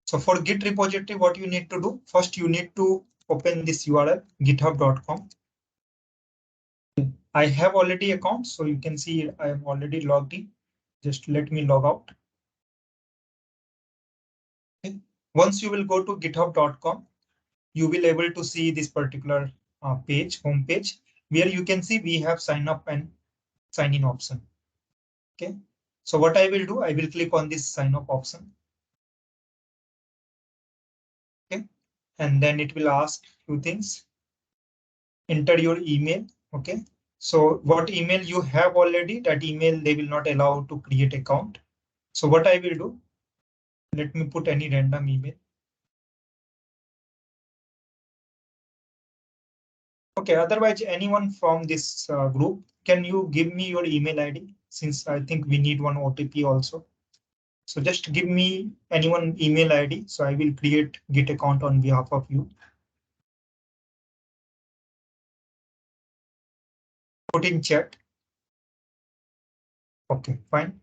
So for Git repository, what you need to do, first you need to open this URL, github.com. I have already account, so you can see I am already logged in. Just let me log out. Okay. Once you will go to github.com, you will able to see this particular page, home page, where you can see we have sign up and sign in option. Okay. So what I will do, I will click on this sign up option. Okay. And then it will ask few things. Enter your email. Okay. So what email you have already, that email they will not allow to create account. So what I will do, let me put any random email. Okay, otherwise anyone from this group, can you give me your email ID? Since I think we need one OTP also. So just give me anyone email ID. So I will create Git account on behalf of you. Put in chat. Okay, fine.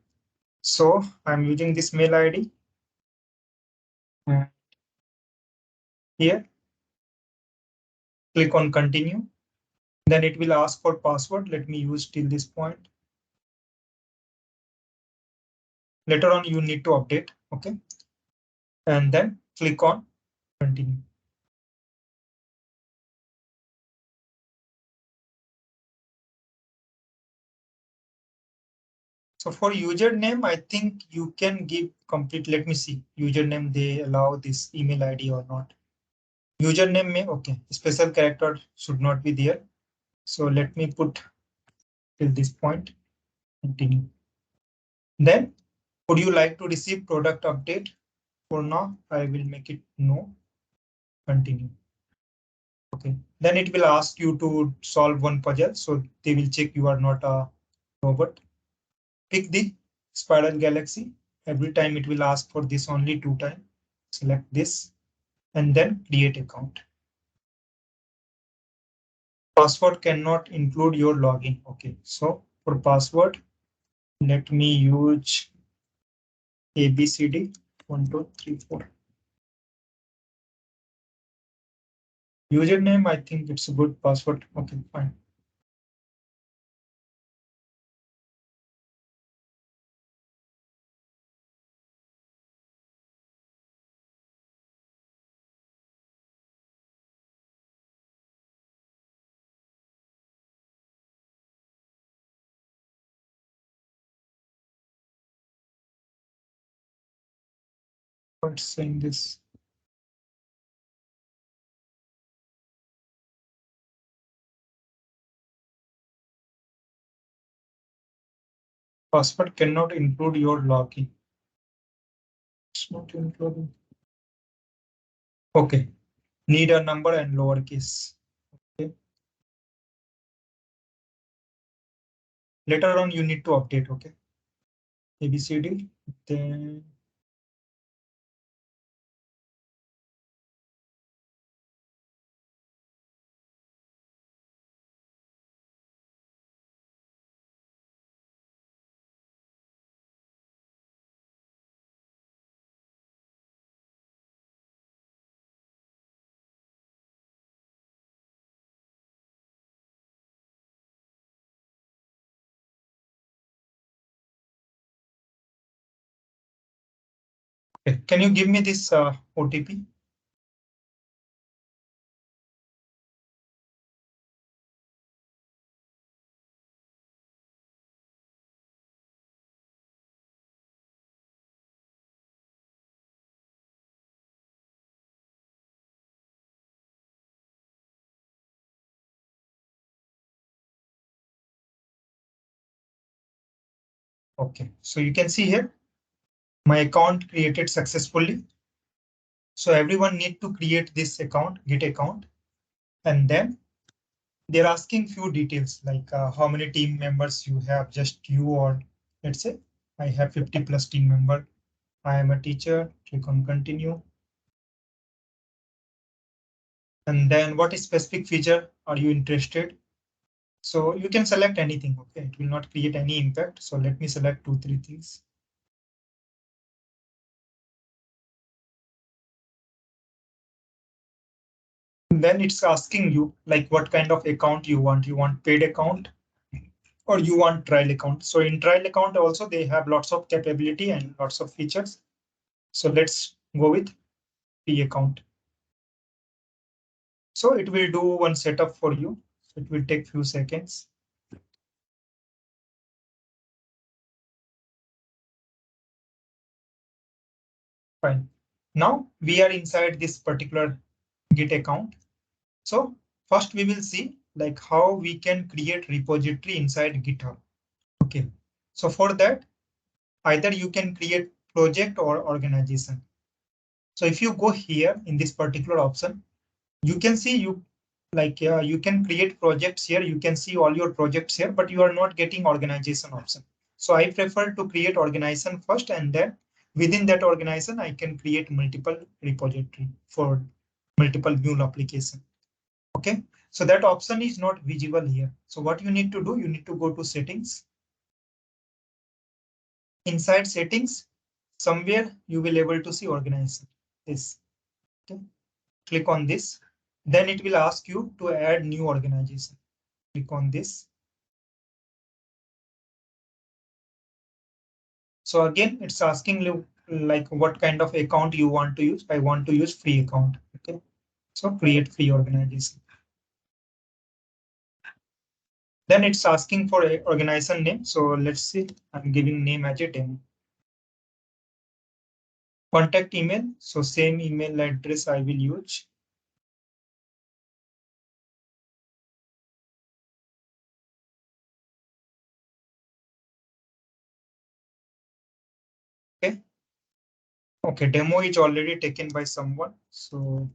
So I'm using this mail ID. Here, click on continue. Then it will ask for password. Let me use till this point. Later on, you need to update. Okay. And then click on continue. So for username, I think you can give complete. Let me see. Username, they allow this email ID or not. Username may, okay. Special character should not be there. So let me put till this point. Continue. Then, would you like to receive product update? For now, I will make it no. Continue. Okay. Then it will ask you to solve one puzzle. So they will check you are not a robot. Pick the spiral galaxy. Every time it will ask for this only 2 times. Select this and then create account. Password cannot include your login. Okay, so for password, let me use ABCD 1, 2, 3, 4. Username, I think it's a good password. Okay, fine. What's saying this? Password cannot include your login. It's not including. Okay, need a number and lowercase. Okay. Later on, you need to update. Okay, ABCD. Then okay. Can you give me this OTP? Okay, so you can see here, my account created successfully. So everyone need to create this account, Git account, and then they're asking few details like how many team members you have, just you, or let's say I have 50 plus team member. I am a teacher. Click on continue. And then what specific feature are you interested? So you can select anything. Okay, it will not create any impact. So let me select 2, 3 things. And then it's asking you like what kind of account you want. You want paid account or you want trial account. So in trial account also they have lots of capability and lots of features. So let's go with free account. So it will do one setup for you. So it will take few seconds. Fine. Now we are inside this particular Git account. So first we will see like how we can create repository inside GitHub. Okay. So for that, either you can create project or organization. So if you go here in this particular option, you can see you can create projects here. You can see all your projects here, but you are not getting organization option. So I prefer to create organization first, and then within that organization, I can create multiple repository for multiple Mule application. Okay, so that option is not visible here. So what you need to do, you need to go to settings. Inside settings, somewhere you will able to see organization. This. Okay. Click on this. Then it will ask you to add new organization. Click on this. So again, it's asking you like what kind of account you want to use. I want to use free account. Okay. So create free organization. Then it's asking for a organization name. So let's see. I'm giving name as a demo. Contact email. So same email address I will use. Okay. Okay. Demo is already taken by someone. So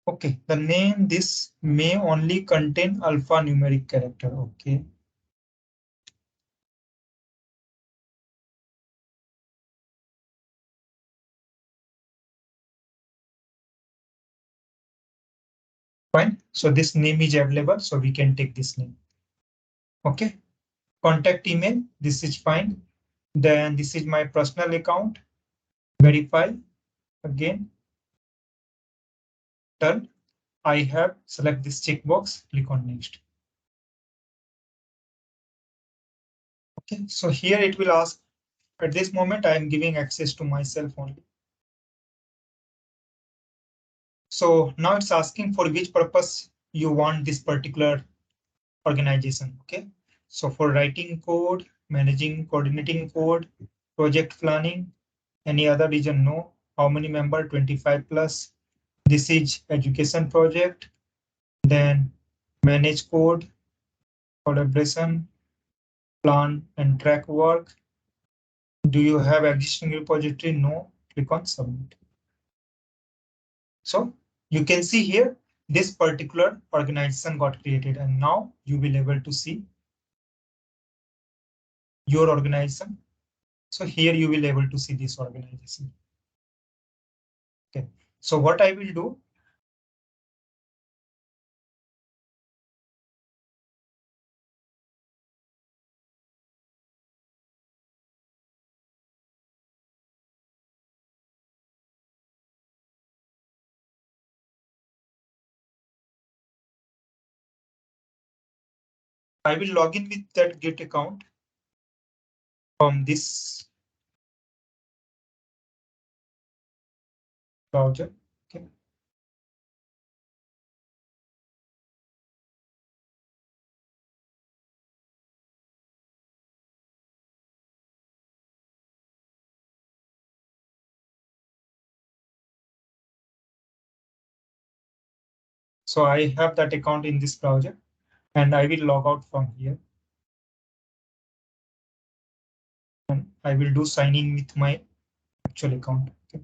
okay, the name this may only contain alphanumeric character. Okay. Fine. So this name is available, so we can take this name. Okay. Contact email. This is fine. Then this is my personal account. Verify again. Done. I have select this checkbox. Click on next. Okay. So here it will ask. At this moment, I am giving access to myself only. So now it's asking for which purpose you want this particular organization. Okay. So for writing code, managing, coordinating code, project planning, any other region, no. How many member? 25 plus. This is education project. Then manage code, collaboration, plan and track work. Do you have existing repository? No. Click on submit. So you can see here this particular organization got created, and now you will able to see your organization. So here you will able to see this organization. Okay. So what I will do, I will log in with that Git account from this browser. Okay. So I have that account in this browser, and I will log out from here. And I will do sign in with my actual account. Okay.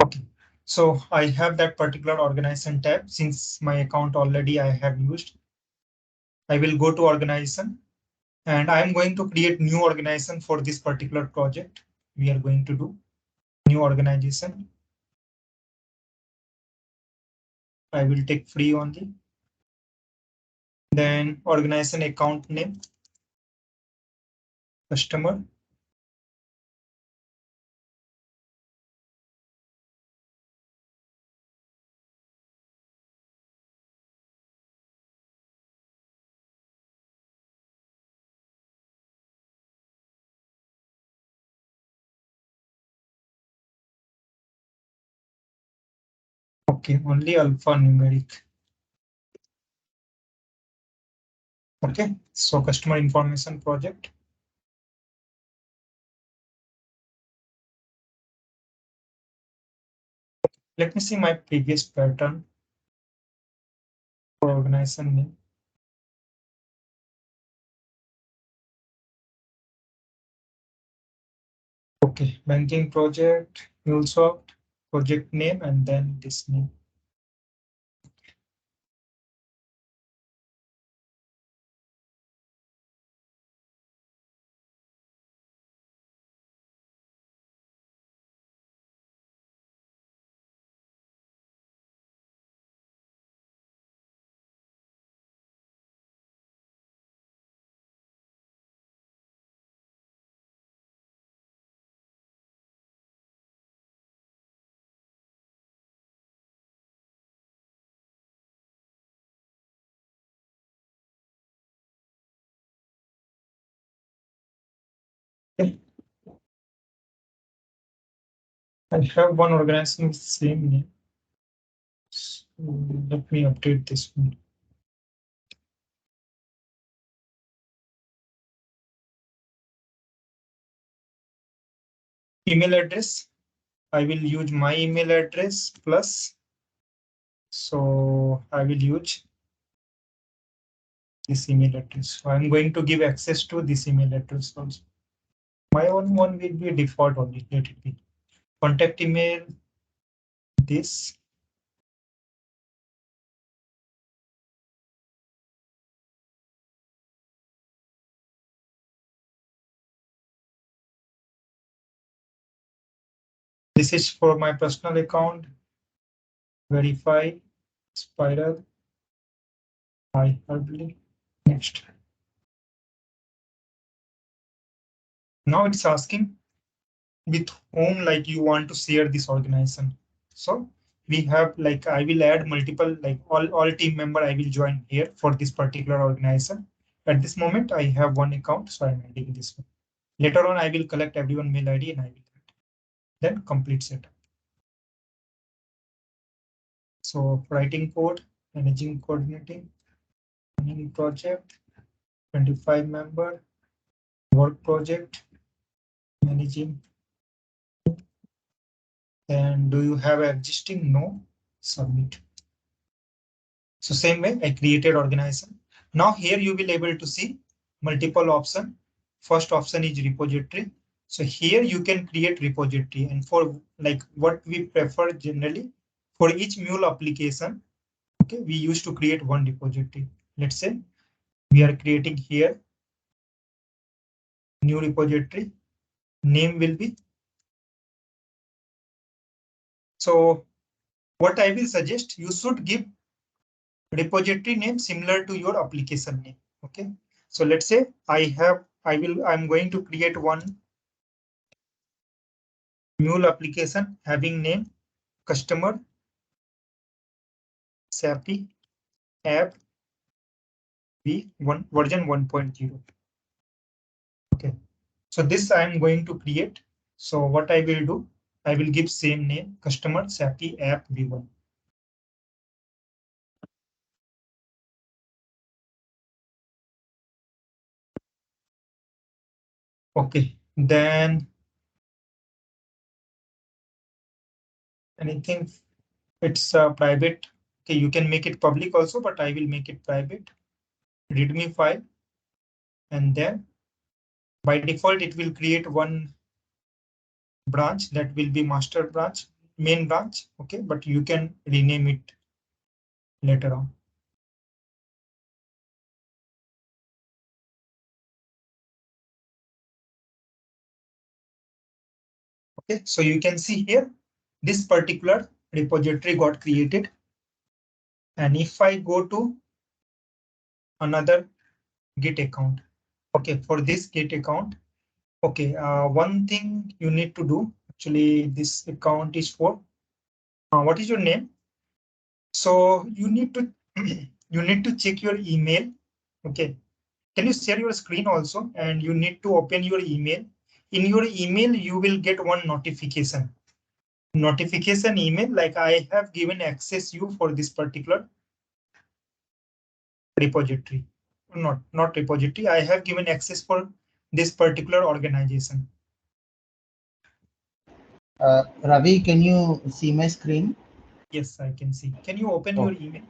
Okay. So I have that particular organization tab since my account already I have used. I will go to organization and I'm going to create new organization for this particular project. We are going to do new organization. I will take free only. Then organization account name, customer. Okay, only alphanumeric. Okay, so customer information project. Let me see my previous pattern for organization name. Okay, banking project, Mulesoft, project name, and then this name. Okay. I have one organization with same name. So let me update this one. Email address. I will use my email address plus. So I will use this email address. So I'm going to give access to this email address also. My own one will be default only. Let it be. Contact email, this. This is for my personal account. Verify, spiral. I hardly. Next. Now it's asking with whom like you want to share this organization. So we have like I will add multiple like all team member I will join here for this particular organization. At this moment I have one account, so I'm adding this one. Later on I will collect everyone mail ID and I will then complete setup. So writing code, managing, coordinating, running project, 25 member, work project, managing. And do you have existing? No. Submit. So same way I created organization. Now here you will able to see multiple option. First option is repository. So here you can create repository, and for like what we prefer generally for each Mule application, okay, we used to create one repository. Let's say we are creating here new repository. Name will be. So what I will suggest, you should give repository name similar to your application name. Okay. So let's say I'm going to create one Mule application having name customer SAPI app v1 version 1.0. Okay. So this I'm going to create. So what I will do, I will give same name customer SAPI app v1. Okay. Then anything, it's private. Okay, you can make it public also, but I will make it private. README file, and then by default it will create one branch that will be master branch, main branch. Okay, but you can rename it later on. Okay, so you can see here, this particular repository got created. And if I go to another Git account, okay, for this Git account, okay, one thing you need to do, actually, this account is for, what is your name? So you need to, you need to check your email. Okay, can you share your screen also? And you need to open your email. In your email, you will get one notification email, like I have given access you for this particular repository. Not repository, I have given access for this particular organization. Ravi, can you see my screen? Yes, I can see. Can you open Oh, your email?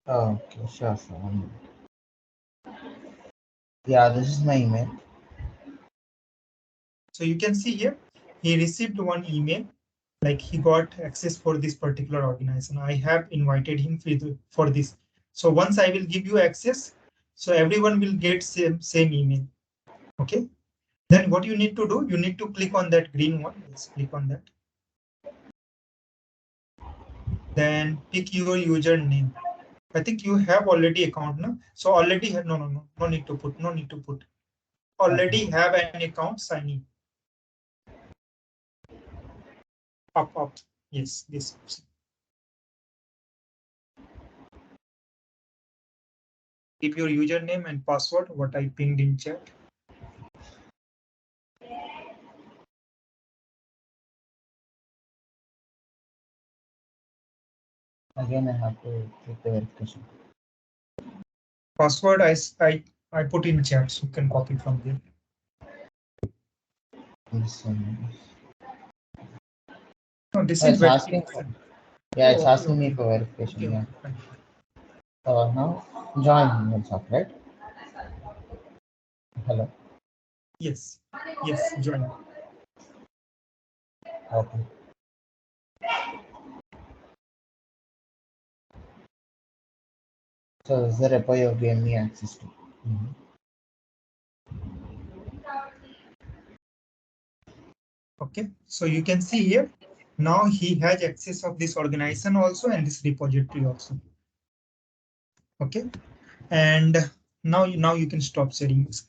okay, sure, sure. 1 minute. Yeah, this is my email. So you can see here, he received one email, like he got access for this particular organization. I have invited him for this. So once I will give you access, so everyone will get same email. Okay. Then what you need to do, you need to click on that green one. Let's click on that. Then pick your username. I think you have already account now. So already have, no need to put, no need to put. Already Okay. have an account, sign in. Up. Yes, this option. Keep your username and password, what I pinged in chat. Again, I have to click the verification. Password I put in chat, so you can copy from there. This one. No, this Oh, is it's asking for. verification. Yeah, Oh, it's okay, asking me okay. for verification. Okay, Yeah. okay, fine. Now join Mulesoft, right? Hello. Yes, yes, join. Okay. So is the repo you have given me access to? Mhm. Okay, so you can see here, now he has access of this organization also and this repository also. Okay, and now you can stop sharing this.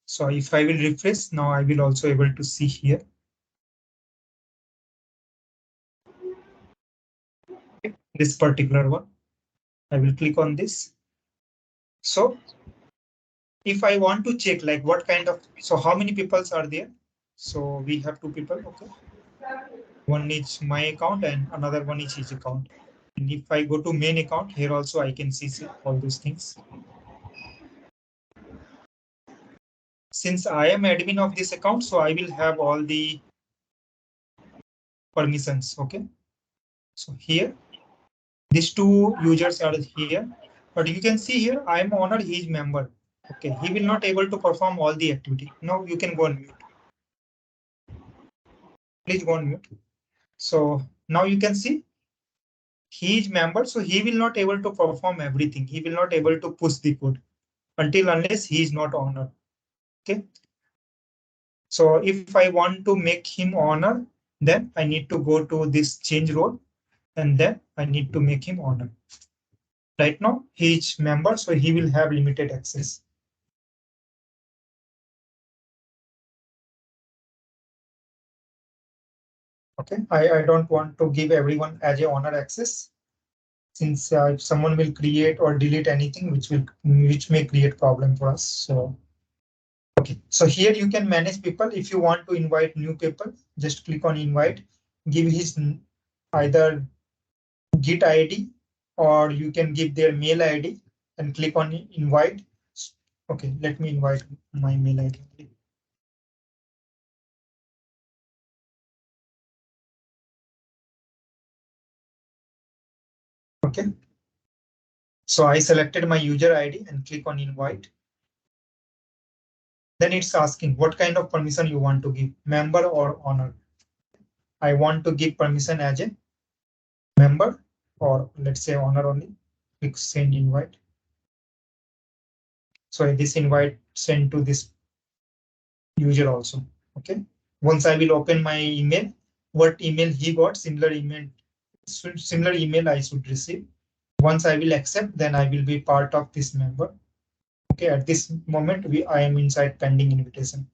So if I will refresh, now I will also able to see here. This particular one, I will click on this. So if I want to check like what kind of, so how many peoples are there? So we have two people, okay. One is my account and another one is his account. And if I go to main account, here also I can see all those things. Since I am admin of this account, so I will have all the permissions, okay. So here, these two users are here, but you can see here, I am owner, he is member. Okay, he will not able to perform all the activity. Now you can go on mute. Please go on mute. So now you can see he is member, so he will not able to perform everything. He will not able to push the code until unless he is not owner. Okay. So if I want to make him owner, then I need to go to this change role and then I need to make him owner. Right now he is member, so he will have limited access. Okay, I don't want to give everyone as a owner access, since if someone will create or delete anything, which may create problem for us. So okay, so here you can manage people. If you want to invite new people, just click on invite, give his either Git ID or you can give their mail ID and click on invite. Okay, let me invite my mail ID. Okay, so I selected my user ID and click on invite. Then it's asking what kind of permission you want to give, member or owner. I want to give permission as a member. or let's say owner only. Click send invite. So this invite sent to this user also. Okay. Once I will open my email, what email he got, similar email I should receive. Once I will accept, then I will be part of this member. Okay, at this moment, I am inside pending invitation.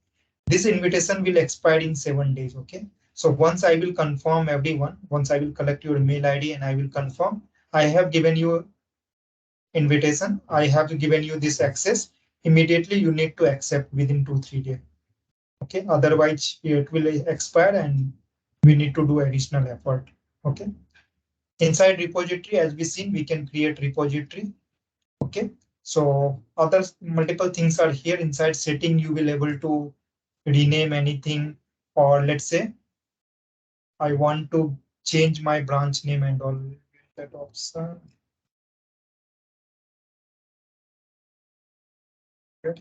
This invitation will expire in 7 days. Okay, so once I will confirm everyone, once I will collect your mail ID and I will confirm, I have given you invitation. I have given you this access. Immediately, you need to accept within 2-3 days. Okay, otherwise it will expire and we need to do additional effort. Okay, inside repository, as we seen, we can create repository. Okay, so other multiple things are here inside setting. You will able to rename anything, or let's say I want to change my branch name and all that option.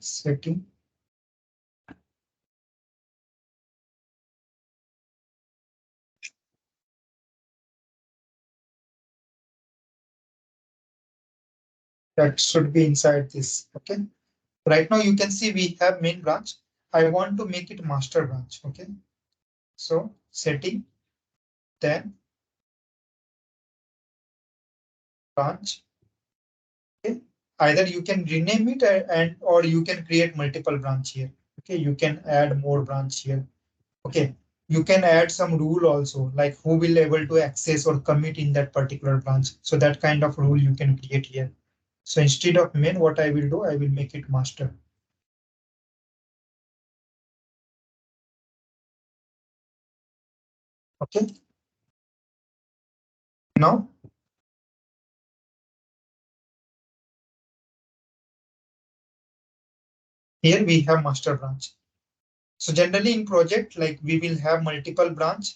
Setting. That should be inside this. Okay. Right now you can see we have main branch. I want to make it master branch. Okay. So setting, then branch. Okay. Either you can rename it and or you can create multiple branch here. Okay. You can add more branch here. Okay. You can add some rule also, like who will able to access or commit in that particular branch. So that kind of rule you can create here. So instead of main, what I will do, I will make it master. Okay. Now, here we have master branch. So generally in project, like we will have multiple branch.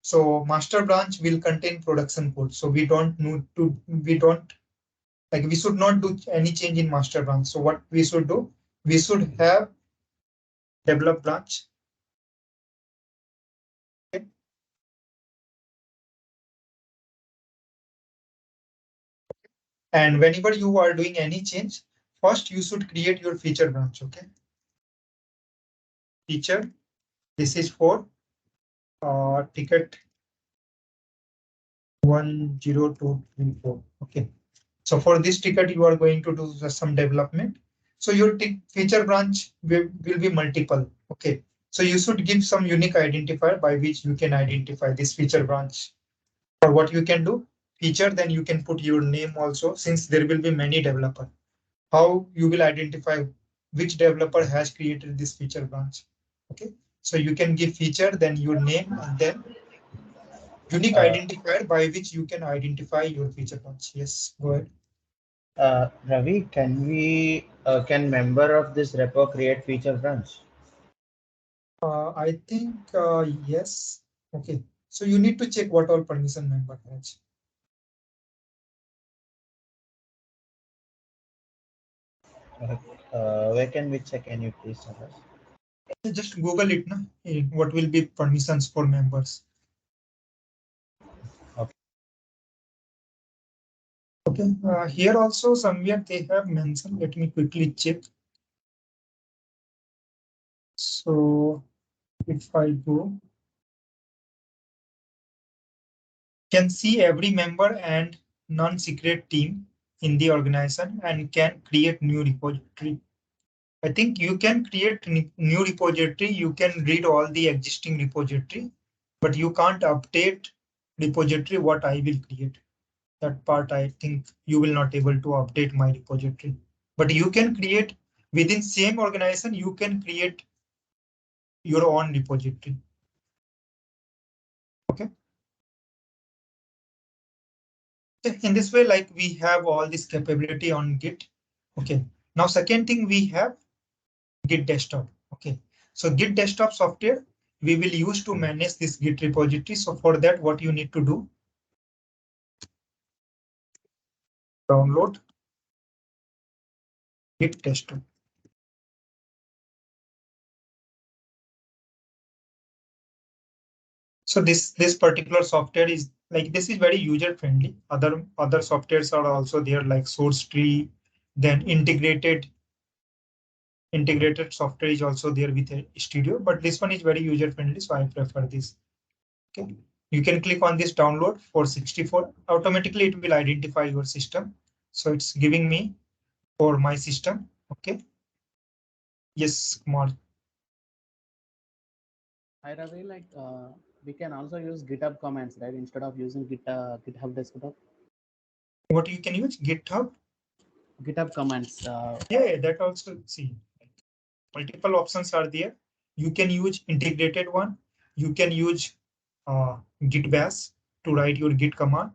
So master branch will contain production code. So we don't, like we should not do any change in master branch. So what we should do, we should have develop branch. Okay. And whenever you are doing any change, first you should create your feature branch. Okay. Feature, this is for ticket 10234. Okay. So for this ticket, you are going to do some development. So your feature branch will be multiple. Okay. So you should give some unique identifier by which you can identify this feature branch. Or what you can do, feature, then you can put your name also, since there will be many developer. How you will identify which developer has created this feature branch. Okay. So you can give feature, then your name, and then unique Uh, identifier by which you can identify your feature branch. Yes, go ahead. Ravi, can member of this repo create feature branch? I think yes. Okay. So you need to check what all permission member has. Where can we check? Can you please tell us? Just Google it, na? What will be permissions for members? Okay. Okay. Here also somewhere they have mentioned. Let me quickly check. So if I go, can see every member and non-secret team in the organization and can create new repository. I think you can create new repository. You can read all the existing repository, but you can't update repository what I will create. That part I think you will not able to update my repository. But you can create within same organization, you can create your own repository. Okay. In this way, like we have all this capability on Git. Okay. Now, second thing we have Git desktop. Okay. So Git desktop software we will use to manage this Git repository. So for that, what you need to do, download Git desktop. So this particular software is like this is very user friendly. Other softwares are also there like source tree, then integrated software is also there with a studio, but this one is very user friendly, so I prefer this. Okay, you can click on this download for 64. Automatically it will identify your system, so it's giving me for my system. Okay, yes, Kumar. Hi Ravi, we can also use GitHub commands, right? Instead of using GitHub desktop. What you can use? GitHub. GitHub commands. Yeah, that also see multiple options are there. You can use integrated one. You can use git bash to write your git command.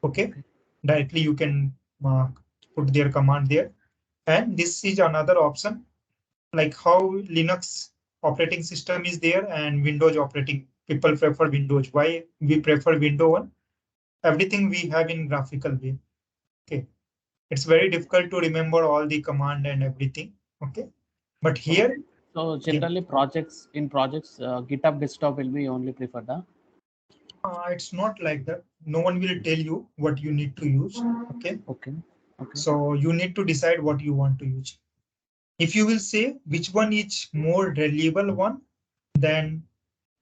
Okay, Okay. directly you can uh, put their command there. And this is another option, like how Linux operating system is there and Windows operating. People prefer Windows. Why we prefer Windows one? Everything we have in graphical way. Okay, it's very difficult to remember all the command and everything. Okay, but Okay. here, So yeah, generally projects, GitHub desktop will be only preferred. Huh? it's not like that. No one will tell you what you need to use. Okay, Okay. Okay. so you need to decide what you want to use. If you will say which one is more reliable one, then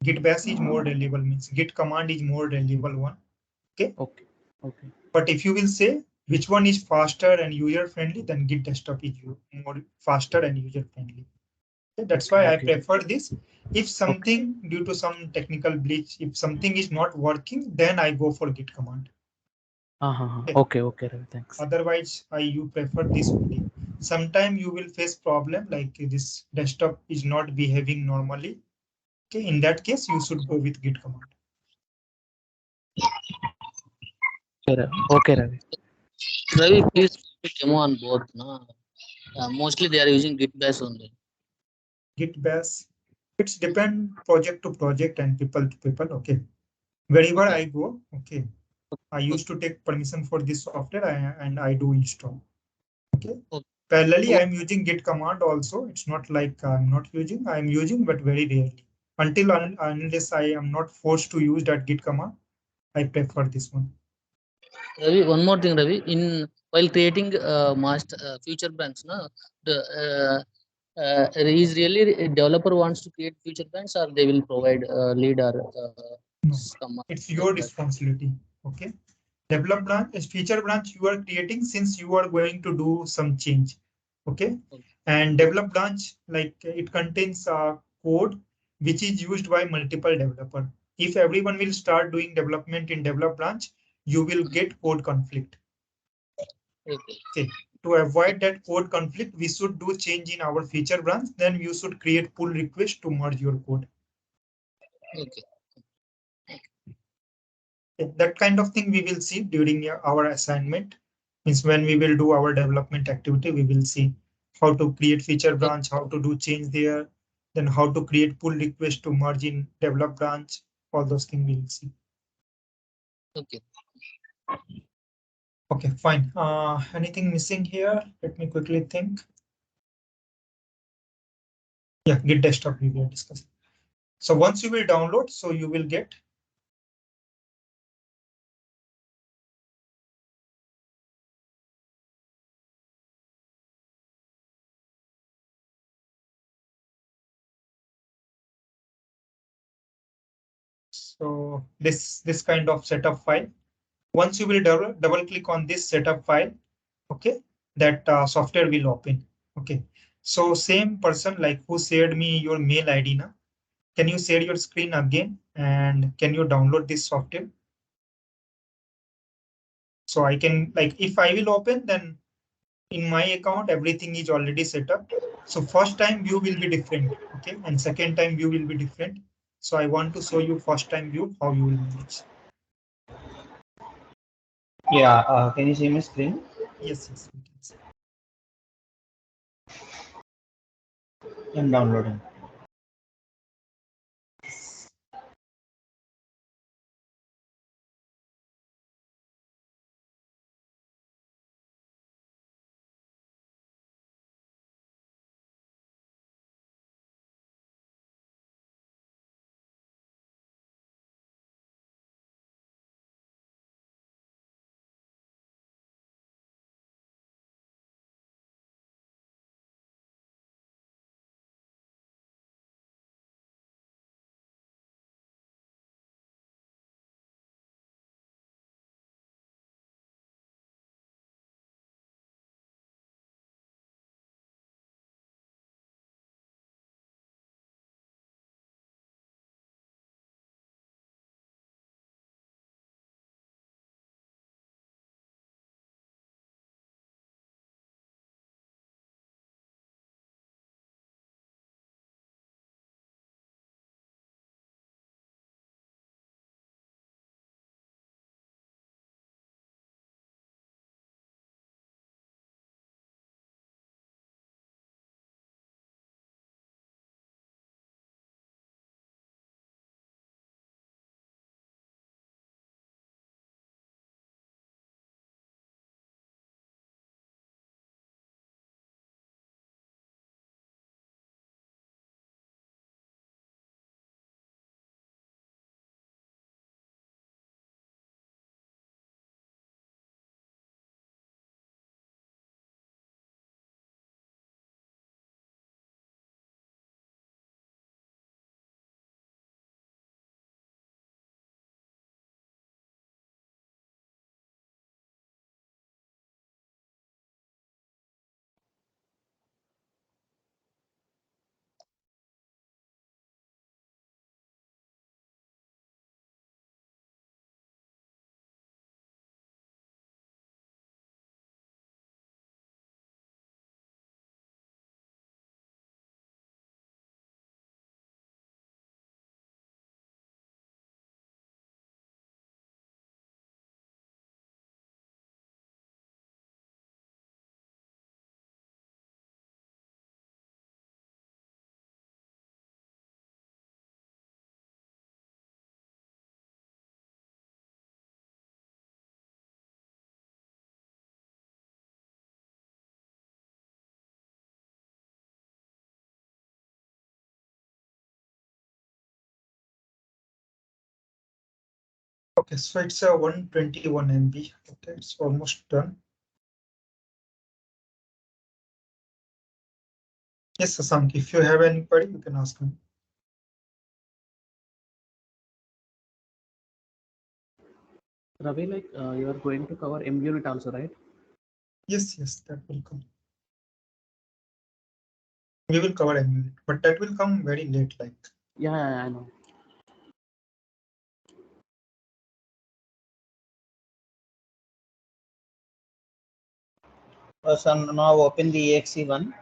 git bash is more reliable, means git command is more reliable one. Okay, Okay. Okay. but if you will say which one is faster and user friendly, then git desktop is more faster and user friendly. Okay, that's Okay. why I Okay. prefer this. If Okay. something due to some technical glitch, if something is not working, then I go for git command. Okay. Okay. Okay. Ravi, thanks. Otherwise, you prefer this only. Sometime you will face problem like this desktop is not behaving normally. Okay, in that case, you should go with git command. Okay, Ravi. Ravi, please demo on both. No? Mostly they are using Git bash only. Git bash. It's depend project to project and people to people. Okay. Wherever Okay. I go, okay. I Okay. used to take permission for this software and I do install. Okay. Okay. Parallelly, Oh, I'm using git command also. It's not like I'm not using. I'm using, but very rarely. Unless I am not forced to use that git command, I prefer this one. Ravi, one more thing, Ravi. In while creating master future branch, no, the is really a developer wants to create future branch, or they will provide lead or No, some it's like your that. responsibility. Okay. Develop branch is feature branch you are creating since you are going to do some change. Okay. Okay. And develop branch, like it contains code which is used by multiple developer. If everyone will start doing development in develop branch, you will get code conflict. Okay. Okay. To avoid that code conflict, we should do change in our feature branch. Then you should create pull request to merge your code. Okay. That kind of thing we will see during our assignment. Means when we will do our development activity, we will see how to create feature Okay. branch, how to do change there, then how to create pull request to merge in develop branch. All those things we will see. Okay. Okay, fine. Anything missing here? Let me quickly think. Yeah, Git desktop we will discuss. So once you will download, so you will get so this kind of setup file. Once you will double click on this setup file, okay, that software will open. Okay, so same person like who shared me your mail ID now, can you share your screen again and can you download this software? So I can, like, if I will open, then in my account everything is already set up. So first time view will be different, okay, and second time view will be different. So I want to show you first time view how you will manage. Yeah, can you see my screen? Yes, we can see. I'm downloading. Okay, so it's a 121 MB. Okay, it's almost done. Yes, Sasank, if you have any query, you can ask me. Ravi, like you are going to cover M unit also, right? Yes, yes, that will come. We will cover M unit, but that will come very late, like. Yeah, I know. So now open the exe one.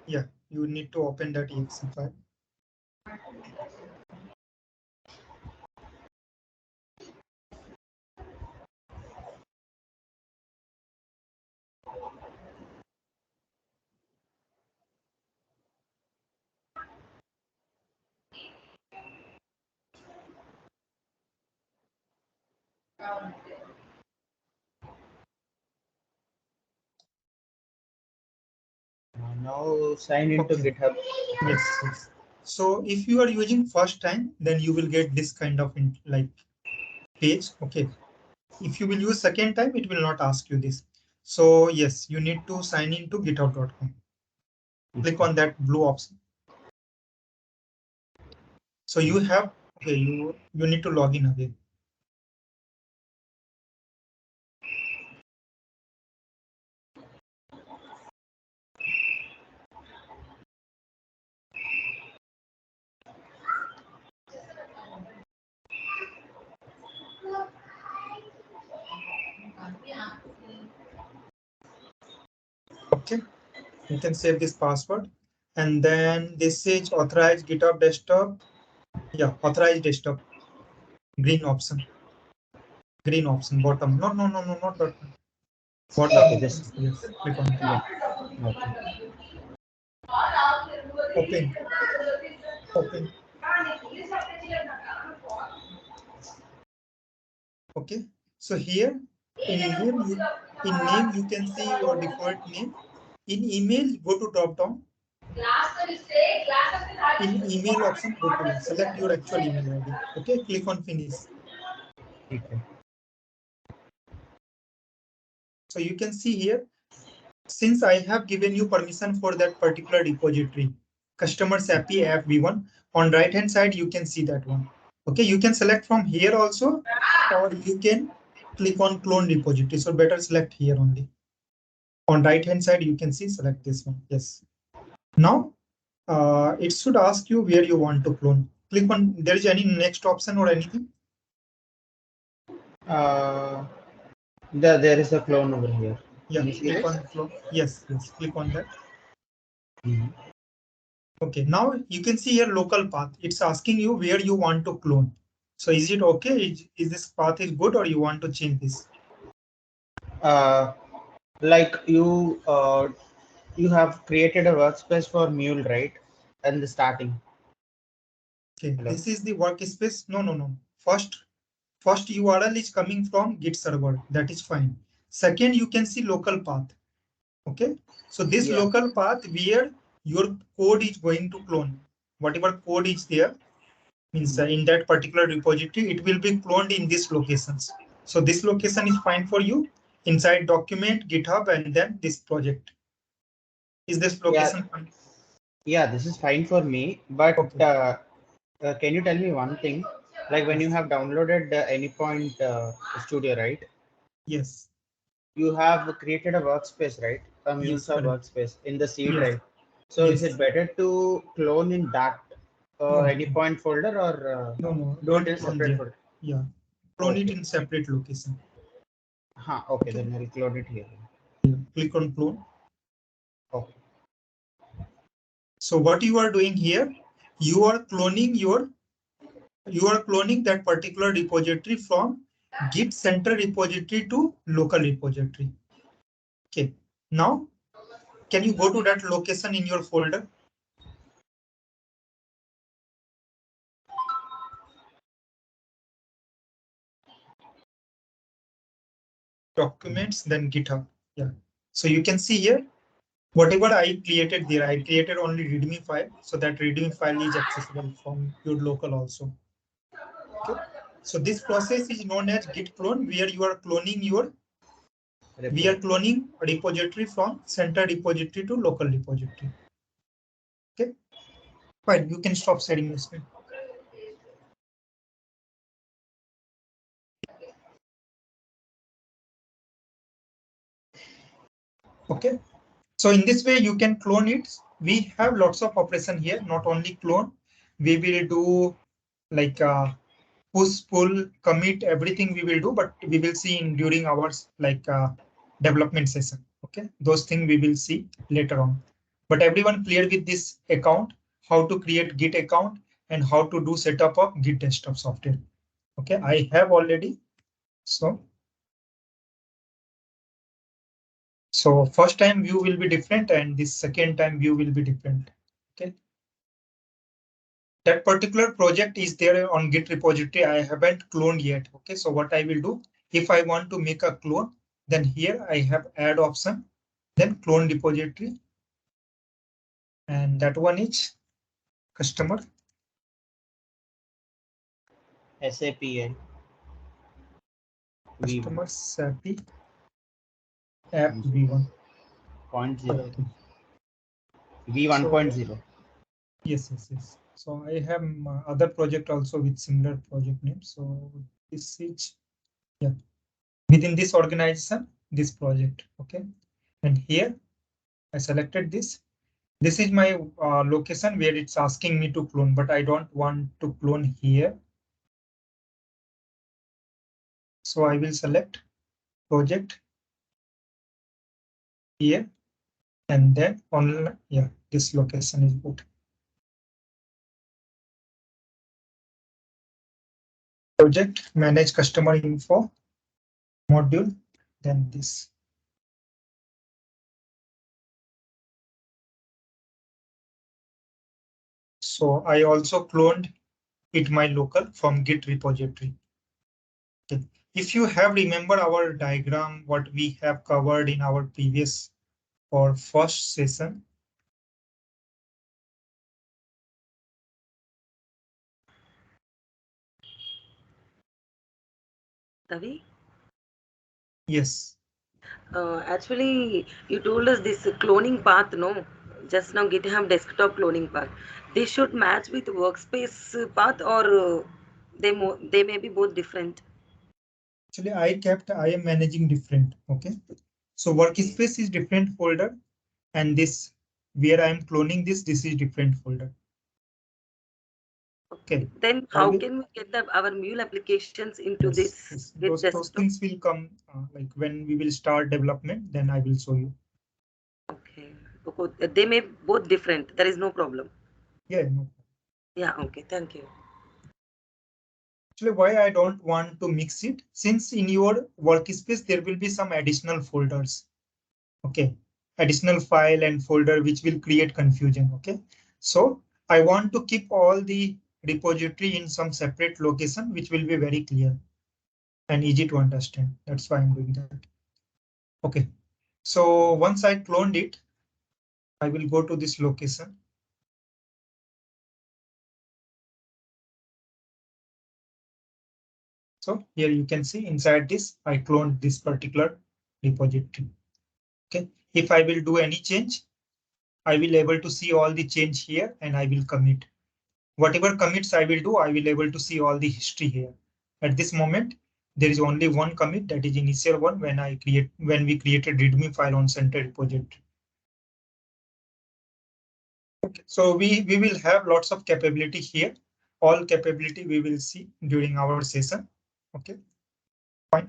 Yeah, you need to open that exe file. Now sign into Okay. GitHub. Yes, yes. So if you are using first time, then you will get this kind of like page. Okay. If you will use second time, it will not ask you this. So yes, you need to sign into github.com. Click on that blue option. So you have, okay, you need to log in again. Okay, you can save this password, and then this is authorized GitHub desktop. Yeah, authorized desktop. Green option. Green option. Bottom. No, no, no, no, not bottom. Bottom. Okay, this. Yes, click on it. Yeah. Okay. Open. Open. Okay. So here in name you can see your default name. In email, go to drop down. In email option, go to select your actual email ID. Okay, click on finish. Okay. So you can see here, since I have given you permission for that particular repository, customers API app v1, on right hand side, you can see that one. Okay, you can select from here also, or you can click on clone repository. So better select here only. On right hand side, you can see select this one. Yes. Now, it should ask you where you want to clone. Click on, there is any next option or anything? Uh, there is a clone over here. Yeah, Can you see click this? on clone. Yes, yes, click on that. Mhm. Okay, now you can see here local path. It's asking you where you want to clone. So is it okay? Is this path is good, or you want to change this? Like you have created a workspace for Mule, right? And the starting. Okay, Hello. this is the workspace. No, no, no. First URL is coming from Git server. That is fine. Second, you can see local path. Okay, so this Yeah. local path where your code is going to clone, whatever code is there, means in that particular repository, it will be cloned in these locations. So this location is fine for you inside document, GitHub, and then this project. Is this location fine? Yeah, this is fine for me. But Okay. can you tell me one thing? Like when you Yes. have downloaded the Anypoint Studio, right? Yes. You have created a workspace, right? A Yes. Mulesoft Correct. workspace in the C Yes. drive. So is it Yes. better to clone in that No. Anypoint folder or No. No. do it Don't in clone separate there. folder? Yeah. Clone it Okay. in separate location. Okay, Okay. then I'll clone it here. Yeah. Click on clone. Okay. So what you are doing here, you are cloning that particular repository from Git center repository to local repository. Okay. Now, can you go to that location in your folder? Documents, then GitHub. Yeah. So you can see here, whatever I created there, I created only README file. So that README file is accessible from your local also. Okay. So this process is known as git clone, where you are cloning your we are Repo. cloning a repository from center repository to local repository. Okay, fine. You can stop sharing your screen. Okay, so in this way you can clone it. We have lots of operation here, not only clone. We will do like push, pull, commit, everything we will do, but we will see in during our like development session. Okay, those things we will see later on. But everyone clear with this account, how to create Git account and how to do setup of Git desktop software. Okay, I have already. So first time view will be different and this second time view will be different. Okay. That particular project is there on Git repository. I haven't cloned yet. Okay, so what I will do, if I want to make a clone, then here I have add option, then clone repository, and that one is customer SAPI. customer SAPI app v1. 0.0. So, V1.0. yes. So I have other project also with similar project name. So this is within this organization, this project. Okay, and here I selected this. This is my location where it's asking me to clone, but I don't want to clone here. So I will select project here and then on, this location is good. Project manage customer info module, then this. So I also cloned it my local from Git repository. Okay. If you have remember our diagram, what we have covered in our previous or first session. Ravi? Yes. Actually, you told us this cloning path, no? Just now GitHub desktop cloning path. They should match with workspace path or they may be both different. Actually, I am managing different. Okay. So workspace is different folder and this where I am cloning this is different folder. Okay. Then I how will, can we get our Mule applications into this yes. Git Those desktop? things will come like when we will start development, then I will show you. Okay. Okay. They may both different. There is no problem. Yeah, no. Yeah. Okay. Thank you. Actually, why I don't want to mix it, since in your workspace there will be some additional folders. Okay, additional file and folder which will create confusion. Okay, so I want to keep all the repository in some separate location which will be very clear and easy to understand. That's why I'm doing that. Okay, so once I cloned it, I will go to this location. So here you can see inside this, I cloned this particular repository. Okay, if I will do any change, I will able to see all the change here and I will commit. Whatever commits I will do, I will able to see all the history here. At this moment, there is only one commit, that is initial one when we created readme file on center project. Okay, so we will have lots of capability here. All capability we will see during our session. Okay, fine.